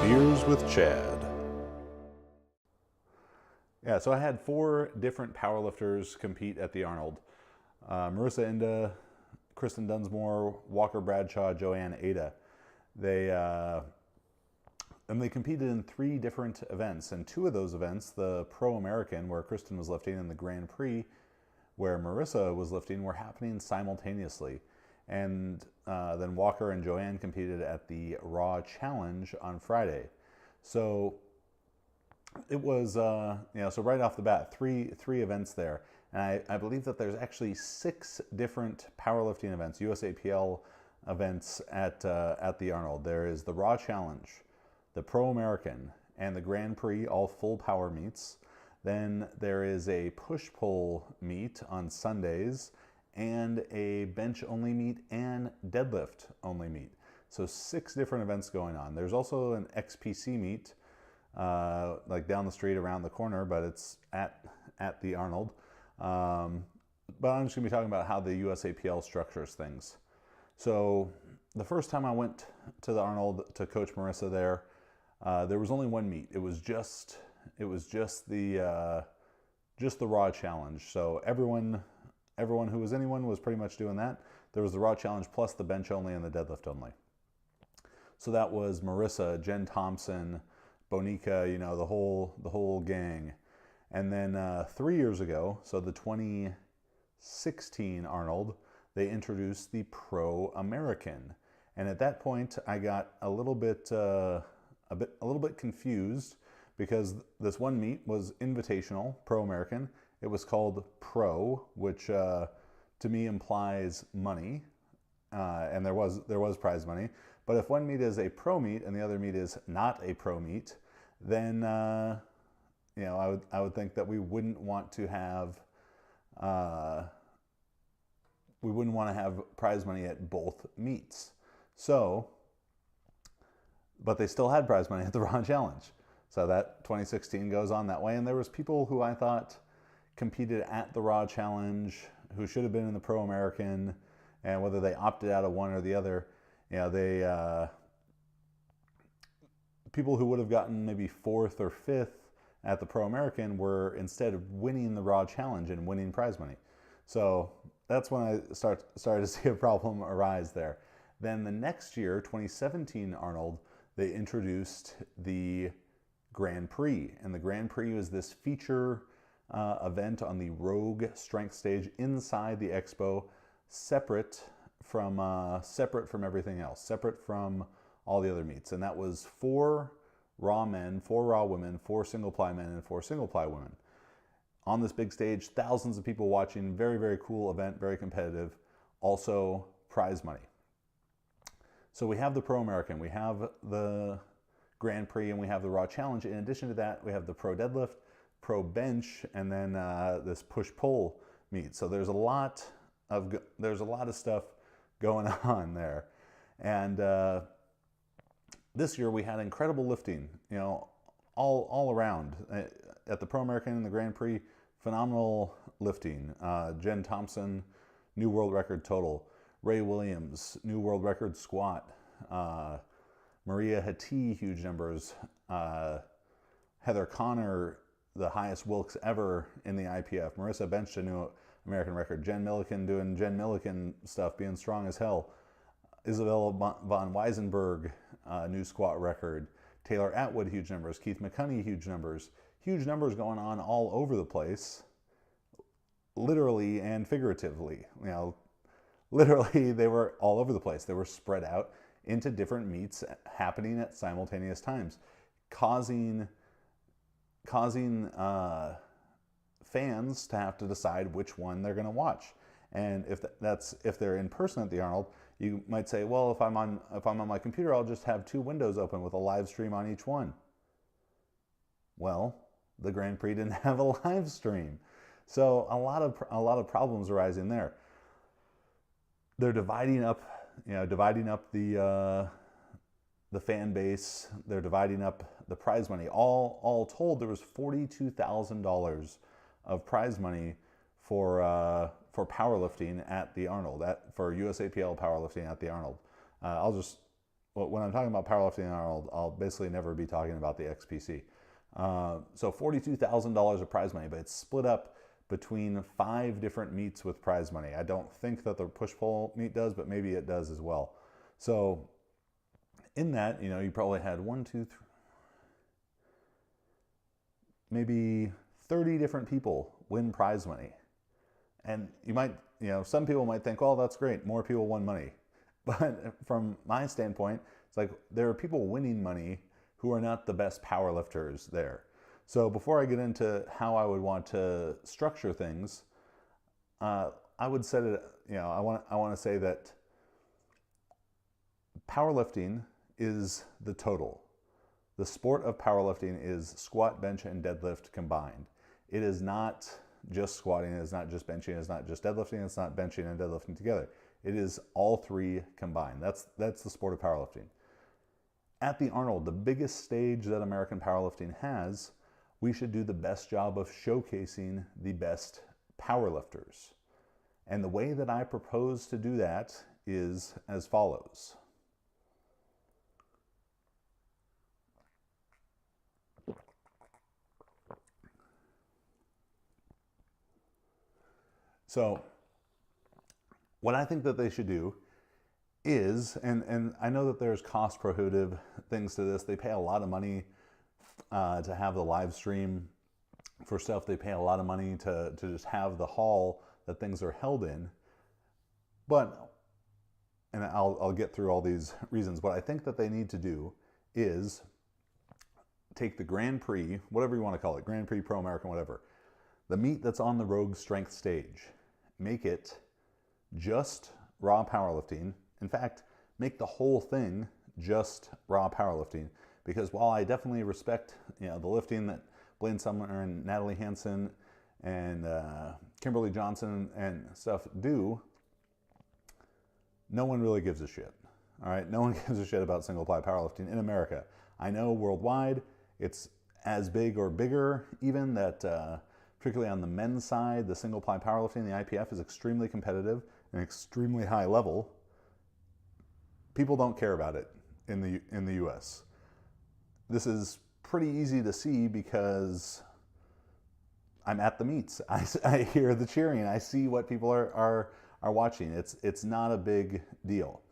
Beers with Chad. Yeah, so I had 4 different powerlifters compete at the Arnold. Marissa Inda, Kristen Dunsmore, Walker Bradshaw, Joanne Ada. They competed in 3 different events, and 2 of those events, the Pro American, where Kristen was lifting, and the Grand Prix, where Marissa was lifting, were happening simultaneously. And then Walker and Joanne competed at the Raw Challenge on Friday. So it was, so right off the bat, three events there. And I believe that there's actually 6 different powerlifting events, USAPL events at the Arnold. There is the Raw Challenge, the Pro American, and the Grand Prix, all full power meets. Then there is a push-pull meet on Sundays, and a bench-only meet and deadlift-only meet. So 6 different events going on. There's also an XPC meet, like down the street around the corner, but it's at the Arnold. But I'm just gonna be talking about how the USAPL structures things. So the first time I went to the Arnold to coach Marissa there was only one meet. It was just the Raw Challenge. So everyone who was anyone was pretty much doing that. There was the Raw Challenge plus the bench only and the deadlift only. So that was Marissa, Jen Thompson, Bonica, the whole gang. And then 3 years ago, so the 2016 Arnold, they introduced the Pro American. And at that point, I got a little bit confused, because this one meet was invitational, Pro American. It was called Pro, which to me implies money, and there was prize money. But if one meet is a pro meet and the other meet is not a pro meet, then I would think that we wouldn't want to have prize money at both meets. So, but they still had prize money at the Raw Challenge. So that 2016 goes on that way, and there was people who I thought competed at the Raw Challenge who should have been in the Pro American, and whether they opted out of one or the other, people who would have gotten maybe 4th or 5th at the Pro American were instead of winning the Raw Challenge and winning prize money. So that's when I started to see a problem arise there. Then the next year, 2017 Arnold, they introduced the Grand Prix, and the Grand Prix was this feature event on the Rogue Strength stage inside the expo, separate from everything else, separate from all the other meets. And that was 4 raw men, 4 raw women, 4 single ply men, and 4 single ply women on this big stage. Thousands of people watching. Very, very cool event, very competitive. Also prize money. So we have the Pro American, we have the Grand Prix, and we have the Raw Challenge. In addition to that, we have the Pro Deadlift, Pro Bench, and then this push-pull meet. So there's a lot of stuff going on there. And this year we had incredible lifting, all around. At the Pro American and the Grand Prix, phenomenal lifting. Jen Thompson, new world record total. Ray Williams, new world record squat. Maria Hati, huge numbers. Heather Connor, the highest Wilks ever in the IPF. Marissa benched a new American record. Jen Milliken doing Jen Milliken stuff, being strong as hell. Isabella von Weisenberg, new squat record. Taylor Atwood, huge numbers. Keith McConey, huge numbers. Huge numbers going on all over the place, literally and figuratively. Literally, they were all over the place. They were spread out into different meets happening at simultaneous times, causing fans to have to decide which one they're going to watch. And if they're in person at the Arnold, you might say, well, if I'm on my computer, I'll just have 2 windows open with a live stream on each one. Well, the Grand Prix didn't have a live stream, so a lot of problems arising there. They're dividing up the fan base. They're dividing up the prize money. All told, there was $42,000 of prize money for powerlifting at the Arnold, for USAPL powerlifting at the Arnold. I'll just when I'm talking about powerlifting, I'll basically never be talking about the XPC. So $42,000 of prize money, but it's split up between 5 different meets with prize money. I don't think that the push-pull meet does, but maybe it does as well. So in that, you probably had 1, 2, 3, maybe 30 different people win prize money. And you might, some people might think, oh, that's great, more people won money. But from my standpoint, it's like there are people winning money who are not the best powerlifters there. So before I get into how I would want to structure things, I would set it, I want to say that powerlifting is the total. The sport of powerlifting is squat, bench, and deadlift combined. It is not just squatting, it is not just benching, it is not just deadlifting, it's not benching and deadlifting together. It is all 3 combined. That's the sport of powerlifting. At the Arnold, the biggest stage that American powerlifting has, we should do the best job of showcasing the best powerlifters. And the way that I propose to do that is as follows. So what I think that they should do is, and I know that there's cost prohibitive things to this. They pay a lot of money to have the live stream for stuff. They pay a lot of money to just have the hall that things are held in. But, and I'll get through all these reasons, what I think that they need to do is take the Grand Prix, whatever you want to call it, Grand Prix, Pro American, whatever, the meet that's on the Rogue Strength stage, make it just raw powerlifting. In fact, make the whole thing just raw powerlifting. Because while I definitely respect the lifting that Blaine Sumner and Natalie Hansen and Kimberly Johnson and stuff do, no one really gives a shit. All right, no one gives a shit about single ply powerlifting in America. I know worldwide it's as big or bigger even that. Particularly on the men's side, the single ply powerlifting, the IPF is extremely competitive and extremely high level. People don't care about it in the US. This is pretty easy to see because I'm at the meets. I hear the cheering. I see what people are watching. It's not a big deal.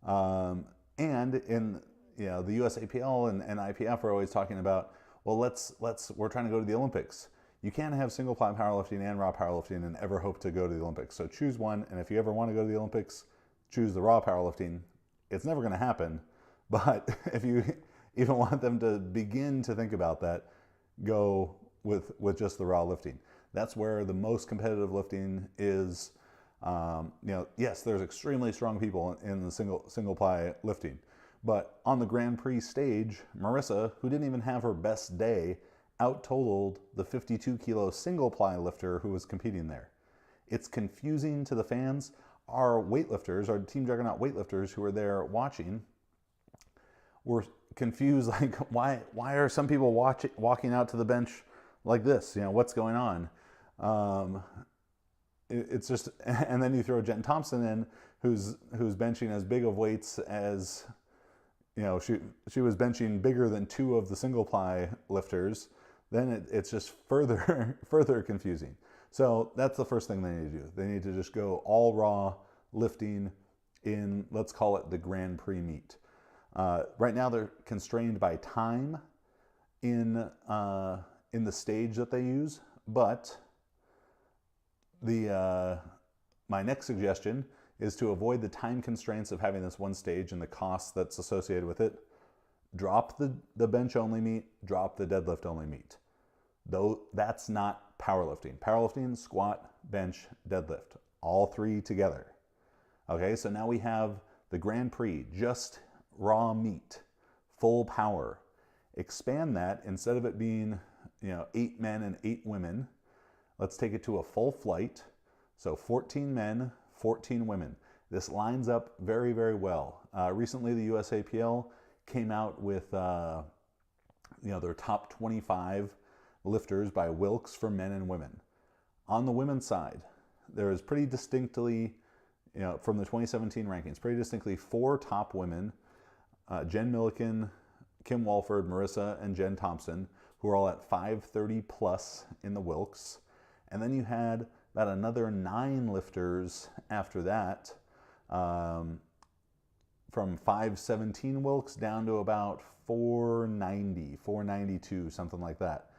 And in the USAPL and IPF are always talking about, well, we're trying to go to the Olympics. You can't have single ply powerlifting and raw powerlifting and ever hope to go to the Olympics. So choose one, and if you ever want to go to the Olympics, choose the raw powerlifting. It's never going to happen, but if you even want them to begin to think about that, go with just the raw lifting. That's where the most competitive lifting is. Yes, there's extremely strong people in the single ply lifting, but on the Grand Prix stage, Marissa, who didn't even have her best day, out-totaled the 52-kilo single-ply lifter who was competing there. It's confusing to the fans. Our weightlifters, our Team Juggernaut weightlifters who were there watching, were confused, like, why are some people walking out to the bench like this? What's going on? It's just, and then you throw Jen Thompson in, who's benching as big of weights as, she was benching bigger than 2 of the single-ply lifters. Then it's just further confusing. So that's the first thing they need to do. They need to just go all raw lifting in, let's call it the Grand Prix meet. Right now they're constrained by time in the stage that they use, but my next suggestion is to avoid the time constraints of having this one stage and the cost that's associated with it. Drop the bench only meet, drop the deadlift only meet. Though that's not powerlifting. Powerlifting, squat, bench, deadlift, all 3 together. Okay, so now we have the Grand Prix, just raw meat, full power. Expand that, instead of it being 8 men and 8 women, let's take it to a full flight. So 14 men, 14 women. This lines up very, very well. Recently, the USAPL came out with their top 25 lifters by Wilks for men and women. On the women's side, there is pretty distinctly, from the 2017 rankings, pretty distinctly 4 top women Jen Milliken, Kim Walford, Marissa, and Jen Thompson, who are all at 530 plus in the Wilks. And then you had about another 9 lifters after that, from 517 Wilks down to about 490, 492, something like that.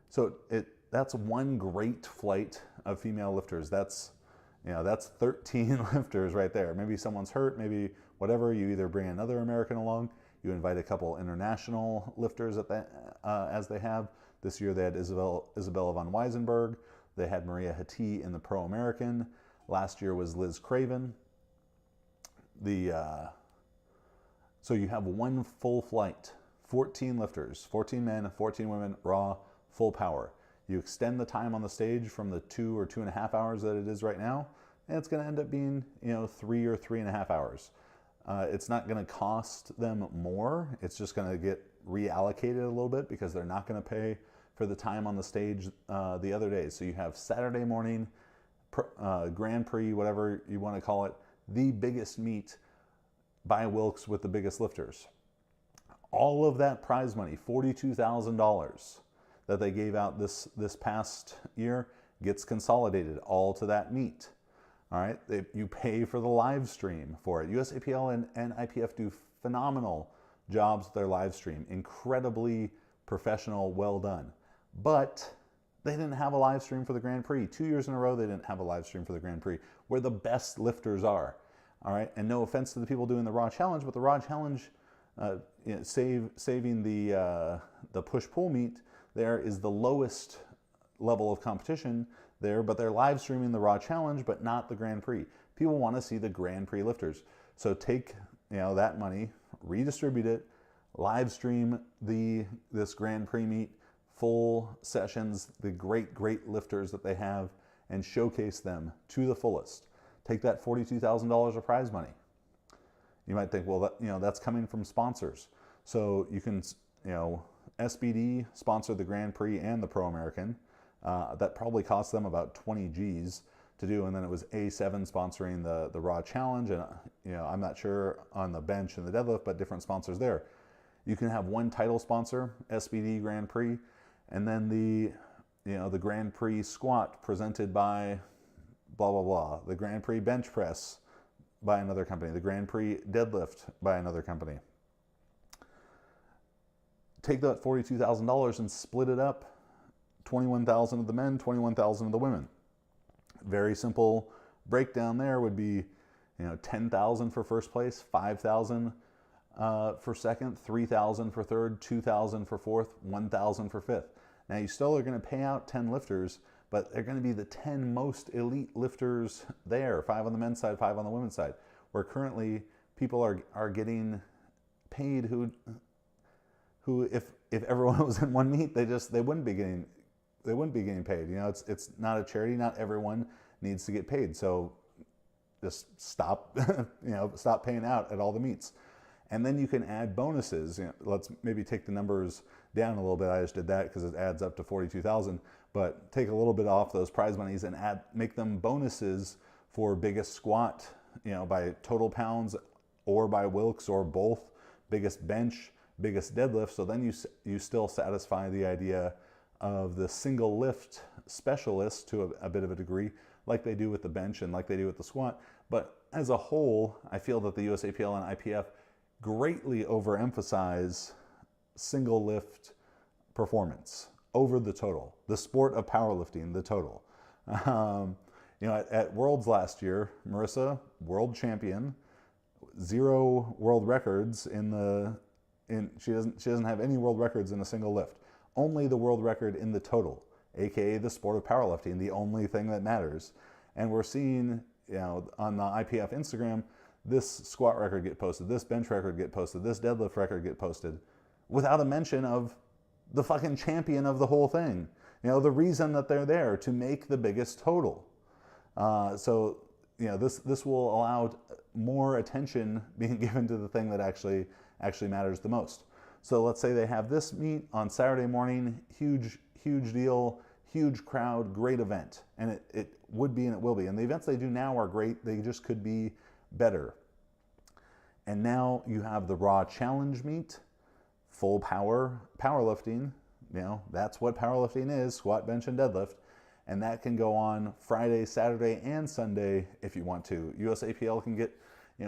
So that's one great flight of female lifters. That's 13 lifters right there. Maybe someone's hurt, maybe whatever. You either bring another American along, you invite a couple international lifters as they have. This year they had Isabella von Weisenberg. They had Maria Hatti in the Pro American. Last year was Liz Craven. So you have one full flight, 14 lifters, 14 men, 14 women, raw, full power. You extend the time on the stage from the 2 or 2.5 hours that it is right now, and it's going to end up being 3 or 3.5 hours. It's not going to cost them more. It's just going to get reallocated a little bit because they're not going to pay for the time on the stage the other days. So you have Saturday morning, Grand Prix, whatever you want to call it, the biggest meet by Wilks with the biggest lifters. All of that prize money, $42,000 that they gave out this past year, gets consolidated all to that meet. All right, you pay for the live stream for it. USAPL and IPF do phenomenal jobs with their live stream. Incredibly professional, well done. But they didn't have a live stream for the Grand Prix. 2 years in a row, they didn't have a live stream for the Grand Prix, where the best lifters are. All right, and no offense to the people doing the Raw Challenge, but the Raw Challenge, saving the push-pull meet, there is the lowest level of competition there, but they're live streaming the Raw Challenge, but not the Grand Prix. People want to see the Grand Prix lifters. So take that money, redistribute it, live stream this Grand Prix meet, full sessions, the great lifters that they have, and showcase them to the fullest. Take that $42,000 of prize money. You might think, well, that's coming from sponsors. So you can, SBD sponsored the Grand Prix and the Pro American. That probably cost them about 20 G's to do, and then it was A7 sponsoring the Raw Challenge, and I'm not sure on the bench and the deadlift, but different sponsors there. You can have one title sponsor, SBD Grand Prix, and then the Grand Prix squat presented by blah blah blah, the Grand Prix bench press by another company, the Grand Prix deadlift by another company. Take that $42,000 and split it up, 21,000 of the men, 21,000 of the women. Very simple breakdown there would be 10,000 for first place, 5,000 for second, 3,000 for third, 2,000 for fourth, 1,000 for fifth. Now you still are going to pay out 10 lifters, but they're going to be the 10 most elite lifters there, 5 on the men's side, 5 on the women's side, where currently people are getting paid who if everyone was in one meet, they wouldn't be getting paid. It's not a charity. Not everyone needs to get paid. So just stop stop paying out at all the meets. And then you can add bonuses. Let's maybe take the numbers down a little bit. I just did that because it adds up to 42,000. But take a little bit off those prize monies and make them bonuses for biggest squat, by total pounds or by Wilks or both, biggest bench, biggest deadlift. So then you still satisfy the idea of the single lift specialist to a bit of a degree, like they do with the bench and like they do with the squat. But as a whole, I feel that the USAPL and IPF greatly overemphasize single lift performance over the total, the sport of powerlifting, the total. At Worlds last year, Marissa, world champion, 0 world records she doesn't have any world records in a single lift. Only the world record in the total, aka the sport of powerlifting, the only thing that matters. And we're seeing, on the IPF Instagram, this squat record get posted, this bench record get posted, this deadlift record get posted, without a mention of the fucking champion of the whole thing. The reason that they're there, to make the biggest total. So this will allow more attention being given to the thing that actually matters the most. So let's say they have this meet on Saturday morning, huge deal, huge crowd, great event. And it would be and it will be. And the events they do now are great. They just could be better. And now you have the Raw Challenge meet, full power powerlifting. That's what powerlifting is: squat, bench, and deadlift. And that can go on Friday, Saturday, and Sunday if you want to. USAPL can get,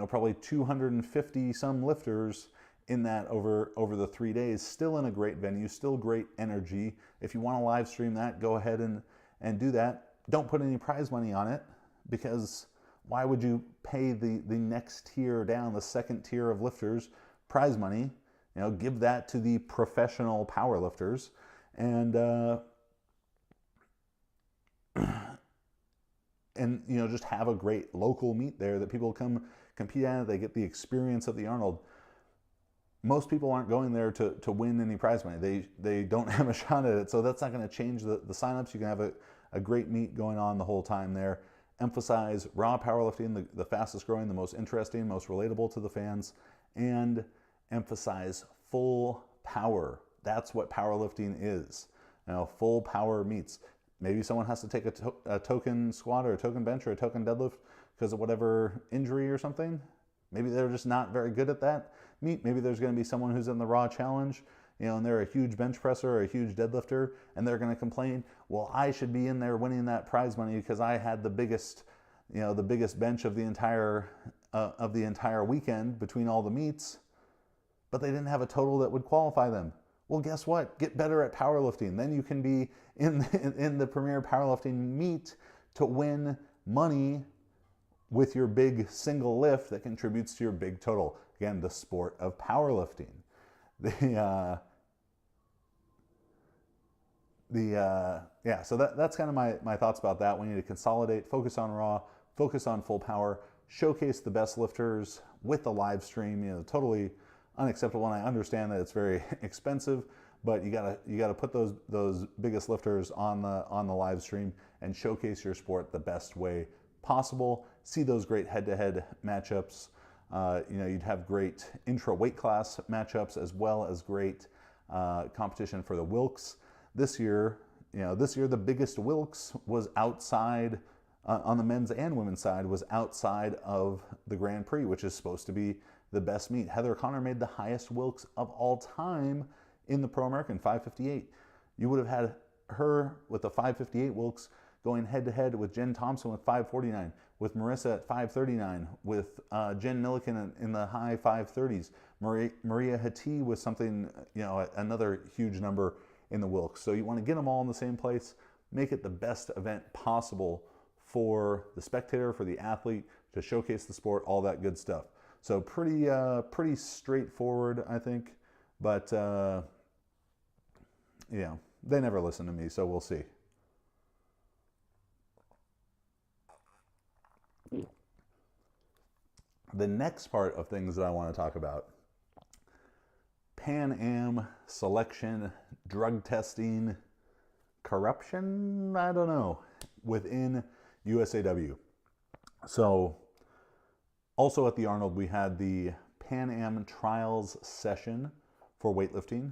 probably 250 some lifters in that over the 3 days, still in a great venue, still great energy. If you want to live stream that, go ahead and do that. Don't put any prize money on it, because why would you pay the next tier down, the second tier of lifters, prize money? Give that to the professional power lifters, and just have a great local meet there that people come compete at. They get the experience of the Arnold. Most people aren't going there to win any prize money. They don't have a shot at it, so that's not going to change the signups. You can have a great meet going on the whole time there. Emphasize raw powerlifting, the fastest growing, the most interesting, most relatable to the fans, and emphasize full power. That's what powerlifting is. Full power meets. Maybe someone has to take a token squat or a token bench or a token deadlift because of whatever injury or something. Maybe they're just not very good at that meet. Maybe there's going to be someone who's in the Raw Challenge, and they're a huge bench presser or a huge deadlifter, and they're going to complain, well, I should be in there winning that prize money because I had the biggest bench of the entire weekend between all the meets, but they didn't have a total that would qualify them. Well, guess what? Get better at powerlifting. Then you can be in the premier powerlifting meet to win money with your big single lift that contributes to your big total. Again, the sport of powerlifting. So that's kind of my thoughts about that. We need to consolidate, focus on raw, focus on full power, showcase the best lifters with the live stream. Totally unacceptable, and I understand that it's very expensive, but you gotta put those biggest lifters on the live stream and showcase your sport the best way possible. See those great head-to-head matchups. You'd have great intra-weight class matchups, as well as great competition for the Wilks. This year the biggest Wilks was outside, on the men's and women's side, was outside of the Grand Prix, which is supposed to be the best meet. Heather Connor made the highest Wilks of all time in the Pro American, 558. You would have had her with the 558 Wilks going head-to-head with Jen Thompson with 549, with Marissa at 539, with Jen Milliken in the high 530s, Maria Hati with something, another huge number in the Wilks. So you want to get them all in the same place, make it the best event possible for the spectator, for the athlete, to showcase the sport, all that good stuff. So pretty straightforward, I think, but they never listen to me, so we'll see. The next part of things that I want to talk about: Pan Am selection, drug testing, corruption, I don't know, within USAW. So also at the Arnold, we had the Pan Am trials session for weightlifting.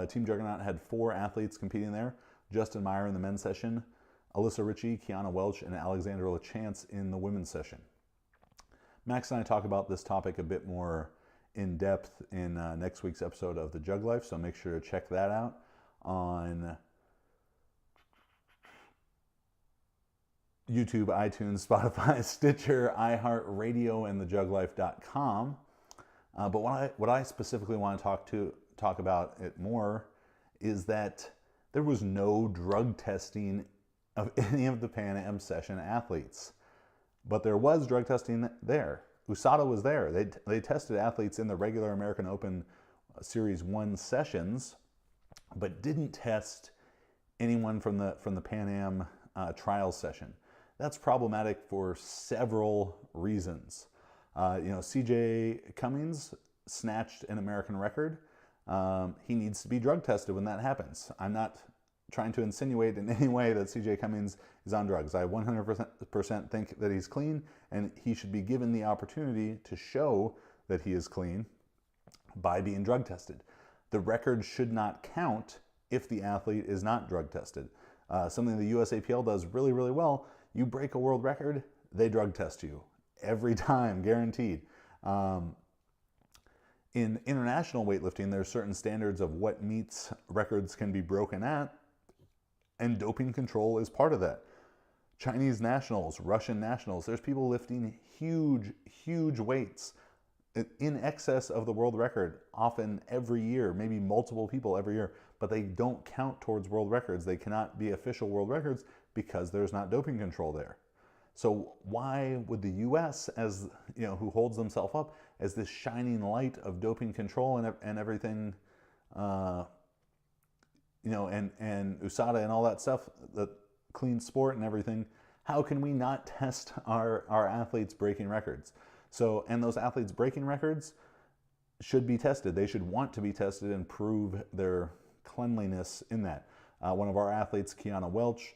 Team Juggernaut had 4 athletes competing there: Justin Meyer in the men's session, Alyssa Ritchie, Kiana Welch, and Alexandra LaChance in the women's session. Max and I talk about this topic a bit more in depth in next week's episode of The Jug Life, so make sure to check that out on YouTube, iTunes, Spotify, Stitcher, iHeartRadio, and thejuglife.com. But what I specifically want to talk about it more is that there was no drug testing of any of the Pan Am session athletes. But there was drug testing there. USAW was there. They tested athletes in the regular American Open Series 1 sessions, but didn't test anyone from the Pan Am trials session. That's problematic for several reasons. CJ Cummings snatched an American record. He needs to be drug tested when that happens. I'm not trying to insinuate in any way that CJ Cummings is on drugs. I 100% think that he's clean, and he should be given the opportunity to show that he is clean by being drug tested. The record should not count if the athlete is not drug tested. Something the USAPL does really, really well: you break a world record, they drug test you every time, guaranteed. In international weightlifting, there's certain standards of what meets records can be broken at, and doping control is part of that. Chinese nationals, Russian nationals, there's people lifting huge, huge weights in excess of the world record, often every year, maybe multiple people every year, but they don't count towards world records. They cannot be official world records because there's not doping control there. So why would the U.S., as you know, who holds themselves up as this shining light of doping control and everything, you know, and USADA and all that stuff, the clean sport and everything, how can we not test our athletes breaking records? So, and those athletes breaking records should be tested. They should want to be tested and prove their cleanliness in that. One of our athletes, Kiana Welch,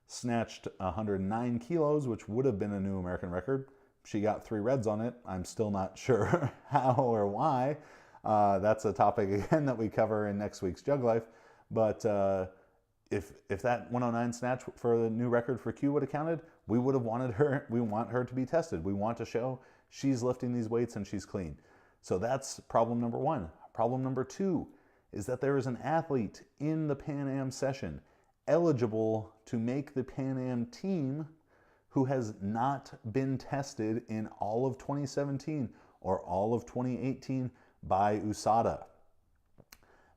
snatched 109 kilos, which would have been a new American record. She got 3 reds on it. I'm still not sure how or why. That's a topic, again, that we cover in next week's Jug Life. But if that 109 snatch for the new record for Q would have counted, we would have wanted her, we want her to be tested. We want to show she's lifting these weights and she's clean. So that's problem number 1. Problem number 2 is that there is an athlete in the Pan Am session eligible to make the Pan Am team who has not been tested in all of 2017 or all of 2018 by USADA.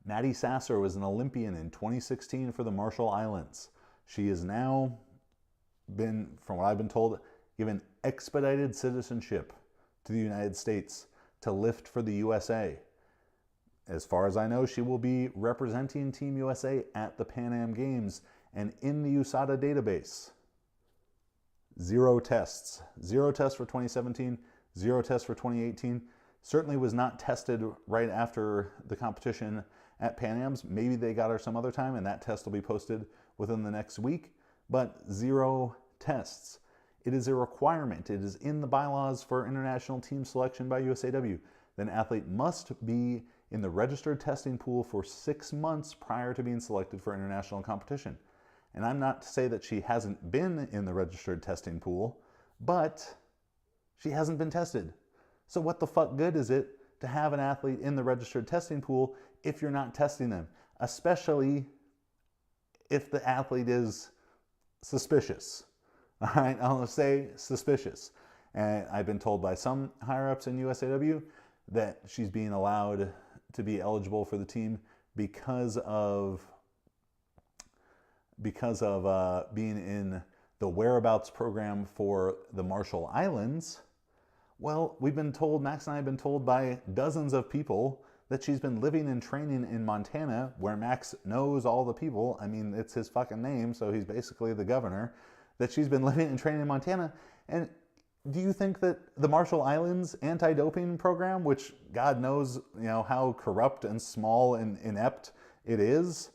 Maddie Sasser was an Olympian in 2016 for the Marshall Islands. She has now been, from what I've been told, given expedited citizenship to the United States to lift for the USA. As far as I know, she will be representing Team USA at the Pan Am Games, and in the USADA database, 0 tests. 0 tests for 2017, 0 tests for 2018. Certainly was not tested right after the competition at Pan Am's. Maybe they got her some other time, and that test will be posted within the next week, but 0 tests. It is a requirement. It is in the bylaws for international team selection by USAW. An athlete must be in the registered testing pool for 6 months prior to being selected for international competition. And I'm not to say that she hasn't been in the registered testing pool, but she hasn't been tested. So what the fuck good is it to have an athlete in the registered testing pool if you're not testing them? Especially if the athlete is suspicious. All right, I'll say suspicious. And I've been told by some higher-ups in USAW that she's being allowed to be eligible for the team because of being in the whereabouts program for the Marshall Islands. Well, we've been told, Max and I have been told by dozens of people that she's been living and training in Montana, where Max knows all the people. I mean, it's his fucking name, so he's basically the governor. That she's been living and training in Montana. And do you think that the Marshall Islands anti-doping program, which God knows, you know, how corrupt and small and inept it is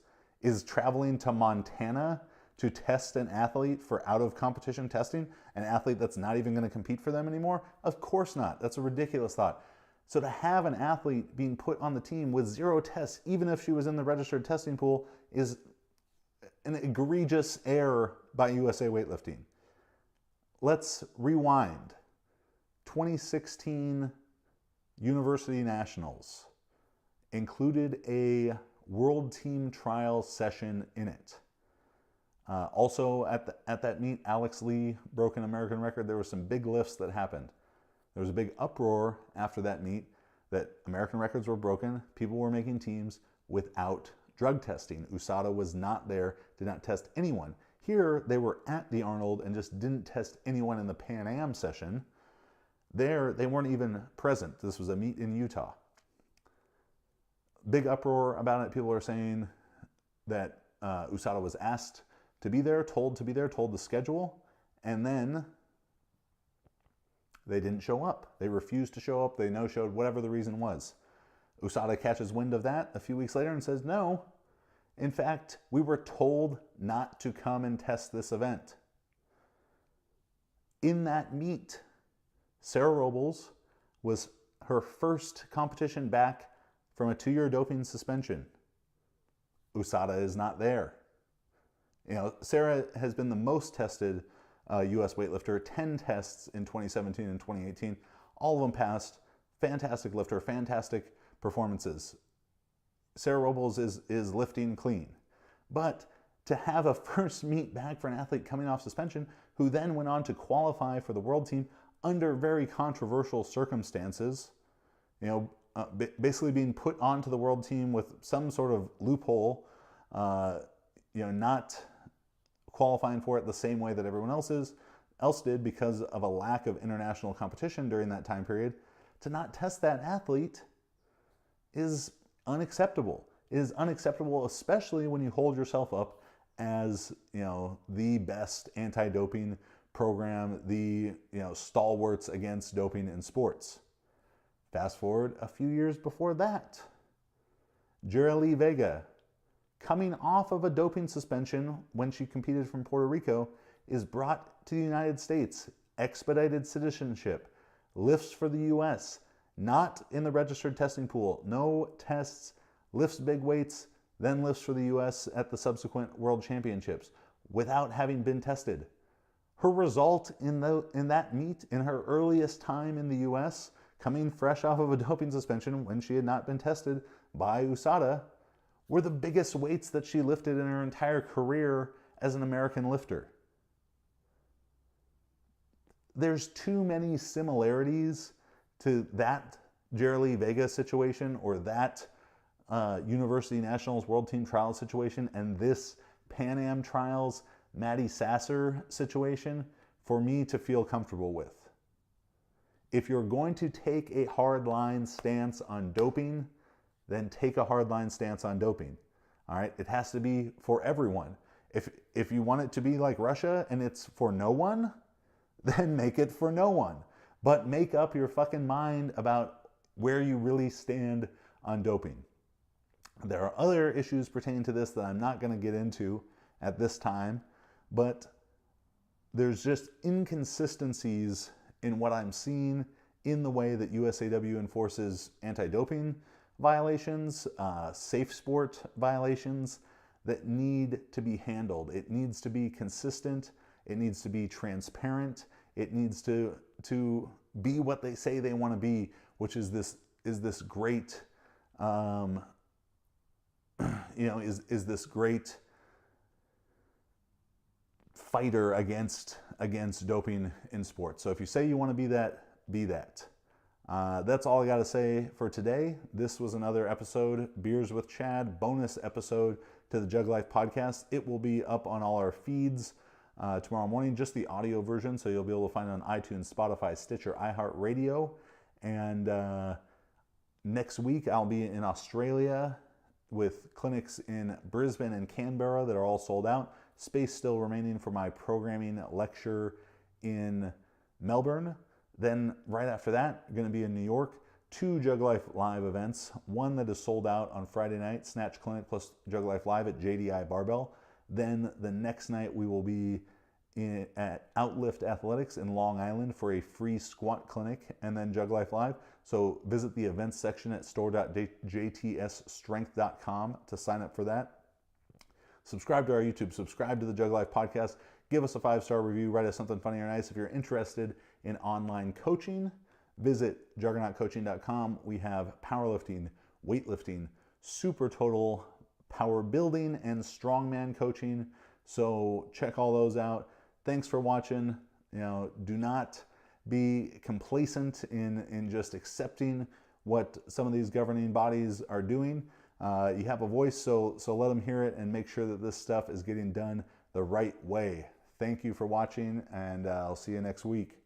traveling to Montana to test an athlete for out-of-competition testing, an athlete that's not even going to compete for them anymore? Of course not. That's a ridiculous thought. So to have an athlete being put on the team with 0 tests, even if she was in the registered testing pool, is an egregious error by USA Weightlifting. Let's rewind. 2016 University Nationals included a world team trial session in it. Also at that meet, Alex Lee broke an American record. There were some big lifts that happened. There was a big uproar after that meet that American records were broken. People were making teams without drug testing. USADA was not there, did not test anyone. Here, they were at the Arnold and just didn't test anyone in the Pan Am session. There, they weren't even present. This was a meet in Utah. Big uproar about it. People are saying that USADA was asked to be there, told to be there, told the schedule, and then they didn't show up. They refused to show up. They no-showed, whatever the reason was. USADA catches wind of that a few weeks later and says, no, in fact, we were told not to come and test this event. In that meet, Sarah Robles was her first competition back from a 2-year doping suspension. USADA is not there. You know, Sarah has been the most tested U.S. weightlifter, 10 tests in 2017 and 2018. All of them passed. Fantastic lifter, fantastic performances. Sarah Robles is lifting clean. But to have a first meet back for an athlete coming off suspension who then went on to qualify for the world team under very controversial circumstances, basically being put onto the world team with some sort of loophole, not qualifying for it the same way that everyone else did because of a lack of international competition during that time period, to not test that athlete is unacceptable. It is unacceptable, especially when you hold yourself up as the best anti-doping program, the stalwarts against doping in sports. Fast forward a few years before that, Jiralee Vega, coming off of a doping suspension when she competed from Puerto Rico, is brought to the United States, expedited citizenship, lifts for the US, not in the registered testing pool, no tests, lifts big weights, then lifts for the US at the subsequent World Championships without having been tested. Her result in that meet, in her earliest time in the US, coming fresh off of a doping suspension when she had not been tested by USADA, were the biggest weights that she lifted in her entire career as an American lifter. There's too many similarities to that Jiralee Vega situation or that University Nationals World Team Trials situation and this Pan Am Trials Maddie Sasser situation for me to feel comfortable with. If you're going to take a hardline stance on doping, then take a hardline stance on doping. All right, it has to be for everyone. If you want it to be like Russia and it's for no one, then make it for no one. But make up your fucking mind about where you really stand on doping. There are other issues pertaining to this that I'm not going to get into at this time, but there's just inconsistencies in what I'm seeing in the way that USAW enforces anti-doping violations, safe sport violations that need to be handled. It needs to be consistent. It needs to be transparent. It needs to be what they say they want to be, which is this great, is this great fighter against doping in sports. So if you say you want to be that, be that. That's all I got to say for today. This was another episode, Beers with Chad, bonus episode to the Jug Life podcast. It will be up on all our feeds tomorrow morning, just the audio version, so you'll be able to find it on iTunes, Spotify, Stitcher, iHeartRadio. And next week I'll be in Australia with clinics in Brisbane and Canberra that are all sold out. Space still remaining for my programming lecture in Melbourne. Then right after that, I'm going to be in New York. 2 Jug Life Live events. One that is sold out on Friday night, Snatch Clinic plus Jug Life Live at JDI Barbell. Then the next night we will be at Outlift Athletics in Long Island for a free squat clinic and then Jug Life Live. So visit the events section at store.jtsstrength.com to sign up for that. Subscribe to our YouTube, subscribe to the Jug Life podcast, give us a 5-star review, write us something funny or nice. If you're interested in online coaching, visit juggernautcoaching.com. We have powerlifting, weightlifting, super total power building, and strongman coaching. So check all those out. Thanks for watching. Do not be complacent in just accepting what some of these governing bodies are doing. You have a voice, so let them hear it and make sure that this stuff is getting done the right way. Thank you for watching, and I'll see you next week.